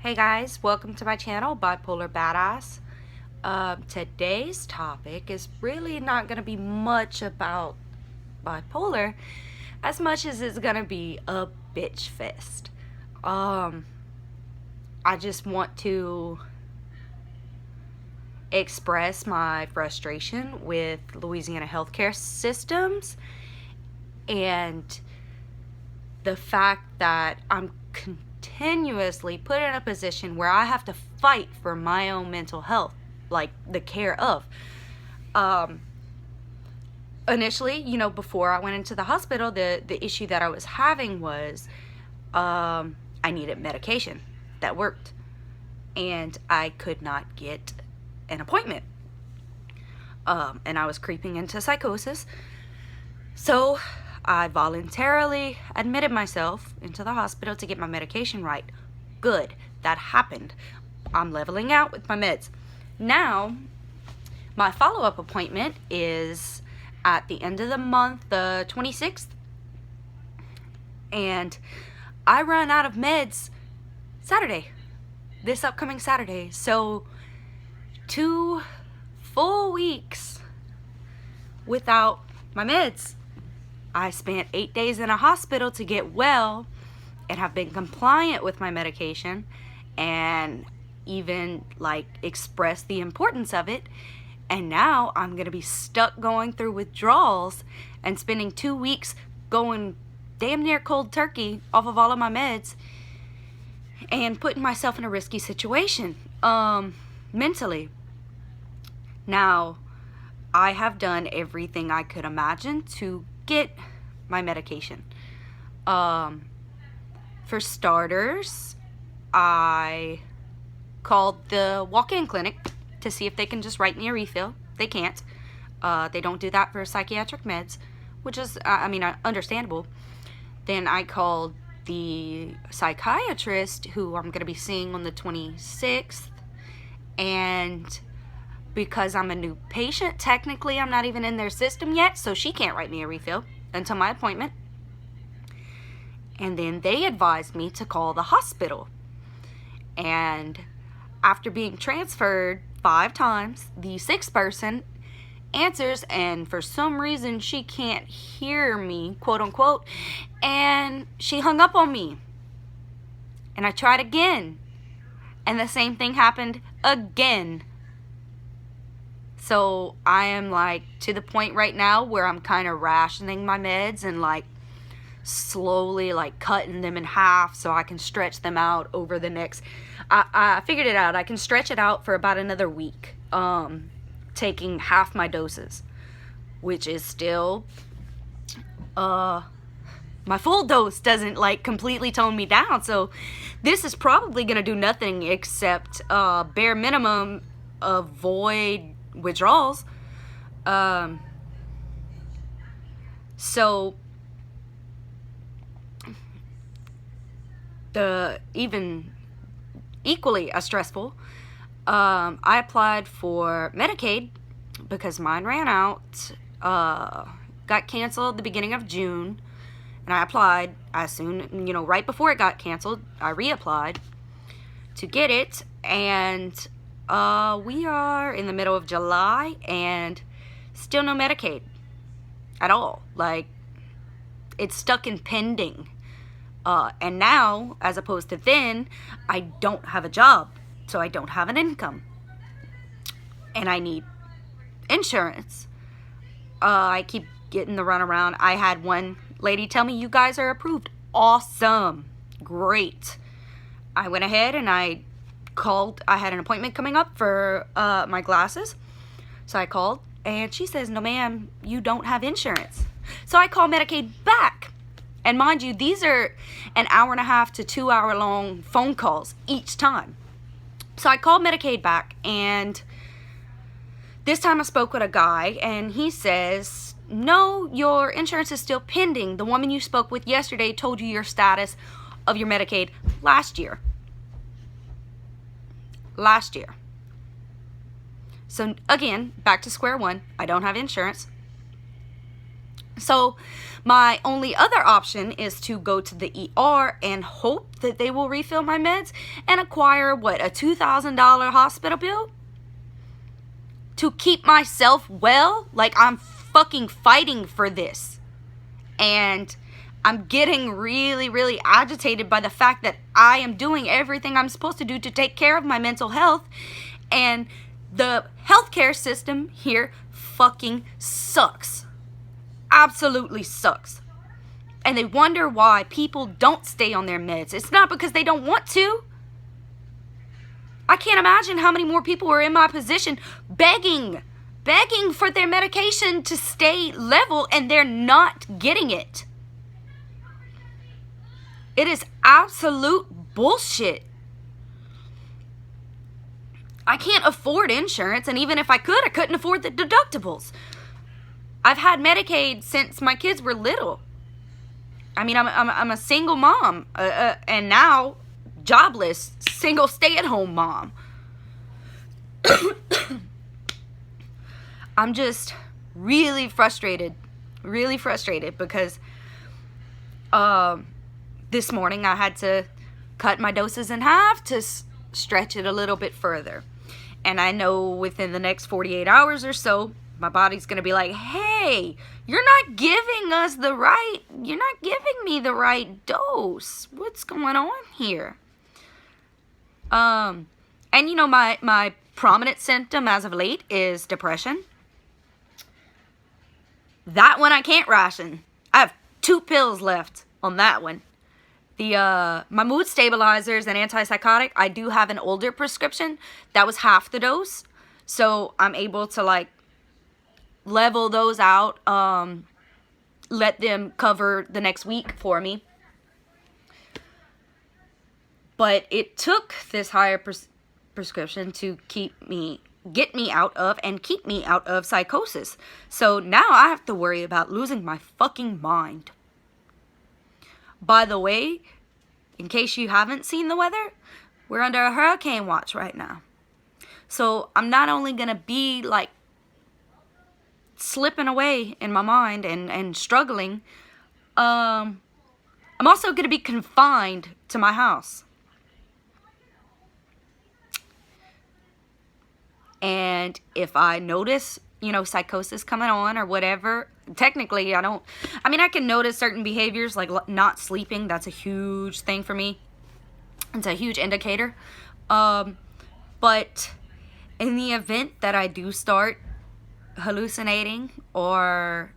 Hey guys, welcome to my channel, Bipolar Badass. Today's topic is really not going to be much about bipolar as much as it's going to be a bitch fest. I just want to express my frustration with Louisiana healthcare systems and the fact that I'm continuously put in a position where I have to fight for my own mental health, like the care of. Initially, before I went into the hospital, the issue that I was having was I needed medication that worked, and I could not get an appointment. And I was creeping into psychosis. So I voluntarily admitted myself into the hospital to get my medication right. Good. That happened. I'm leveling out with my meds. Now, my follow-up appointment is at the end of the month, the 26th. And I run out of meds Saturday. This upcoming Saturday. So 2 full weeks without my meds. I spent 8 days in a hospital to get well and have been compliant with my medication and even express the importance of it. And now I'm going to be stuck going through withdrawals and spending 2 weeks going damn near cold turkey off of all of my meds and putting myself in a risky situation mentally. Now, I have done everything I could imagine to get my medication. For starters, I called the walk-in clinic to see if they can just write me a refill. They can't. They don't do that for psychiatric meds, which is, understandable. Then I called the psychiatrist who I'm going to be seeing on the 26th, and because I'm a new patient, technically I'm not even in their system yet, so she can't write me a refill until my appointment. And then they advised me to call the hospital. And after being transferred 5 times, the 6th person answers, and for some reason she can't hear me, quote unquote, and she hung up on me. And I tried again, and the same thing happened again. So I am to the point right now where I'm kind of rationing my meds and slowly cutting them in half so I can stretch them out over the next, I figured it out. I can stretch it out for about another week, taking half my doses, which is still, my full dose doesn't completely tone me down. So this is probably going to do nothing except, bare minimum, avoid withdrawals. So the even equally as stressful, I applied for Medicaid because mine ran out, got canceled at the beginning of June, and I applied as soon, right before it got canceled. I reapplied to get it, and we are in the middle of July and still no Medicaid at all. It's stuck in pending. And now, as opposed to then, I don't have a job, so I don't have an income. And I need insurance. I keep getting the runaround. I had one lady tell me, "You guys are approved." Awesome. Great. I went ahead and I called. I had an appointment coming up for my glasses. So I called, and she says, "No, ma'am, you don't have insurance." So I call Medicaid back. And mind you, these are an 1.5 to 2 hour long phone calls each time. So I called Medicaid back, and this time I spoke with a guy, and he says, "No, your insurance is still pending. The woman you spoke with yesterday told you your status of your Medicaid last year." So again, back to square one. I don't have insurance. So my only other option is to go to the ER and hope that they will refill my meds and acquire, what, a $2,000 hospital bill? To keep myself well? Like, I'm fucking fighting for this. And I'm getting really, really agitated by the fact that I am doing everything I'm supposed to do to take care of my mental health. And the healthcare system here fucking sucks. Absolutely sucks. And they wonder why people don't stay on their meds. It's not because they don't want to. I can't imagine how many more people are in my position begging for their medication to stay level, and they're not getting it. It is absolute bullshit. I can't afford insurance, and even if I could, I couldn't afford the deductibles. I've had Medicaid since my kids were little. I mean, I'm a single mom, and now jobless, single stay-at-home mom. I'm just really frustrated because this morning I had to cut my doses in half to stretch it a little bit further. And I know within the next 48 hours or so, my body's going to be like, hey, you're not giving me the right dose. What's going on here? And you know, my prominent symptom as of late is depression. That one I can't ration. I have 2 pills left on that one. My mood stabilizers and antipsychotic, I do have an older prescription. That was half the dose. So I'm able to, like, level those out, let them cover the next week for me. But it took this higher prescription to get me out of and keep me out of psychosis. So now I have to worry about losing my fucking mind. By the way, in case you haven't seen the weather, we're under a hurricane watch right now. So I'm not only going to be, like, slipping away in my mind and struggling, I'm also going to be confined to my house. And if I notice, you know, psychosis coming on or whatever, technically I can notice certain behaviors like not sleeping. That's a huge thing for me. It's a huge indicator. But in the event that I do start hallucinating or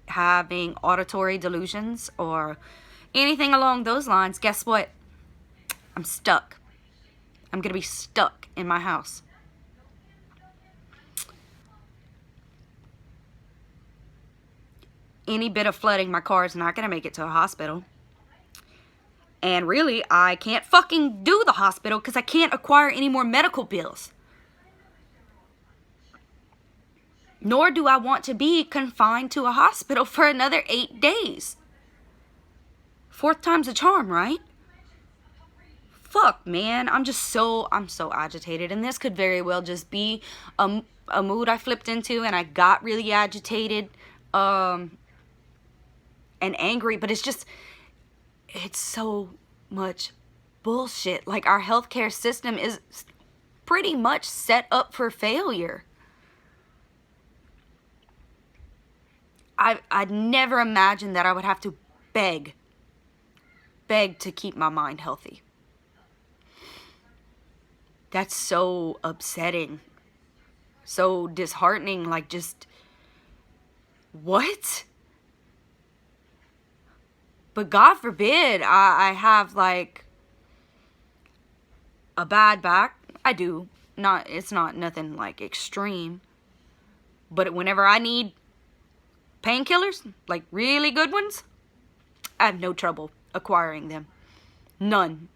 having auditory delusions or anything along those lines, guess what? I'm stuck. I'm going to be stuck in my house. Any bit of flooding, my car is not going to make it to a hospital. And really, I can't fucking do the hospital because I can't acquire any more medical bills. Nor do I want to be confined to a hospital for another 8 days. 4th time's a charm, right? Fuck, man. I'm so agitated. And this could very well just be a mood I flipped into and I got really agitated and angry. But it's so much bullshit. Like, our healthcare system is pretty much set up for failure. I'd never imagined that I would have to beg to keep my mind healthy. That's so upsetting. So disheartening. Like, just, what? But God forbid I have, like, a bad back. I do. It's not nothing, like, extreme. But whenever I need painkillers, like really good ones, I have no trouble acquiring them. None.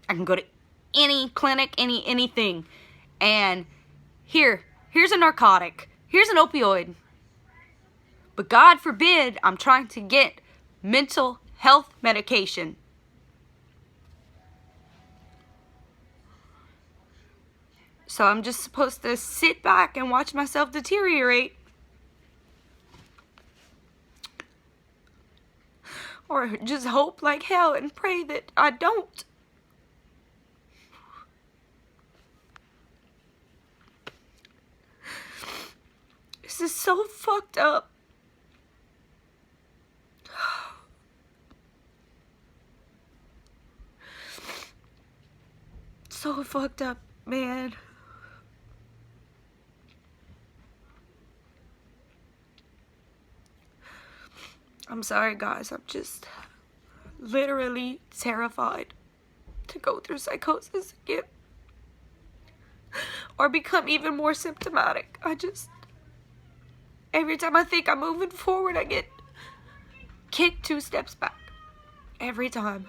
I can go to any clinic, anything, and here's a narcotic, here's an opioid. But God forbid I'm trying to get mental health medication. So I'm just supposed to sit back and watch myself deteriorate. or just hope like hell and pray that I don't. This is so fucked up. So fucked up, man. I'm sorry, guys. I'm just literally terrified to go through psychosis again. Or become even more symptomatic. Every time I think I'm moving forward, I get kicked 2 steps back. Every time.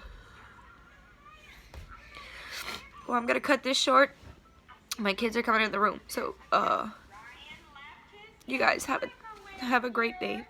Well, I'm gonna cut this short. My kids are coming in the room. So, you guys have a great day.